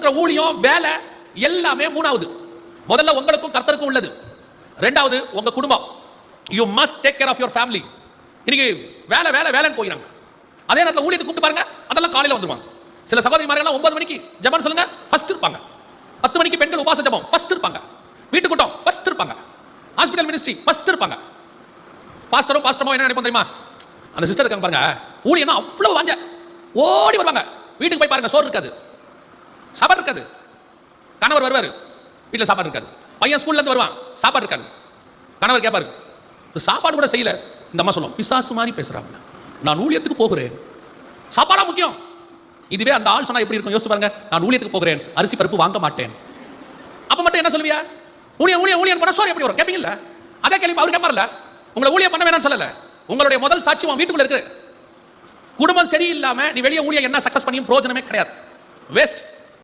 பண்ற ஊழியம் வேலை எல்லாமே மூணாவது. முதல்ல உங்களுக்கும் கர்த்தருக்கும் உள்ளது. ரெண்டாவது உங்க குடும்பம். You must take care of your family. இன்னைக்கு வேலை வேலை வேலைன்னு போயிறாங்க. அதே நேரத்தில் ஊழியத்தை கூப்பிட்டு பாருங்க, அதெல்லாம் காலையில் வந்துருவாங்க. சில சகோதரிமார்கள் 9 மணிக்கு ஜெபம் சொல்லுங்க ஃபர்ஸ்ட் இருப்பாங்க. 10 மணிக்கு பெண்கள் உபாச ஜெபம் ஃபர்ஸ்ட் இருப்பாங்க. வீட்டு கூட்டம் ஃபர்ஸ்ட் இருப்பாங்க. ஹாஸ்பிடல் மினிஸ்ட்ரி ஃபர்ஸ்ட் இருப்பாங்க. பாஸ்டரும் என்ன நினைப்போம் தெரியுமா? அந்த சிஸ்டர் இருக்காங்க பாருங்க, ஊழியனா அவ்வளவு வாஞ்ச ஓடி வருவாங்க. வீட்டுக்கு போய் பாருங்க, சோறு இருக்காது, சாப்பாடு இருக்காது. கணவர் வருவார், வீட்டில் சாப்பாடு இருக்காது. பையன் ஸ்கூல்ல இருந்து வருவான், சாப்பாடு இருக்காது. கணவர் கேட்பாரு, சாப்பாடு கூட செய்யல. இந்த அம்மா சொல்லும், பிசாசு மாதிரி பேசுறாங்க, நான் ஊழியத்துக்கு போகிறேன், சாப்பாடா முக்கியம். இதுவே அந்த ஆள் சொன்னா எப்படி இருக்கும் யோசிச்சு பாருங்க. நான் ஊழியத்துக்கு போகிறேன், அரிசி பருப்பு வாங்க மாட்டேன். அப்ப மட்டும் என்ன சொல்லுவியா? ஊழியம் பண்ண சோறு எப்படி வரும் கேட்பீங்கல்ல? அதே கேள்வி அவர் கேட்பார்ல. உங்களை ஊழியம் பண்ண வேணாம்னு சொல்லல. உங்களுடைய முதல் சாட்சி உன் வீட்டுக்குள்ள இருக்கு. குடும்பம் சரியில்லாம நீ வெளியே ஊழியம் என்ன சக்சஸ் பண்ணியும் பிரயோஜனமே கிடையாது, வேஸ்ட்.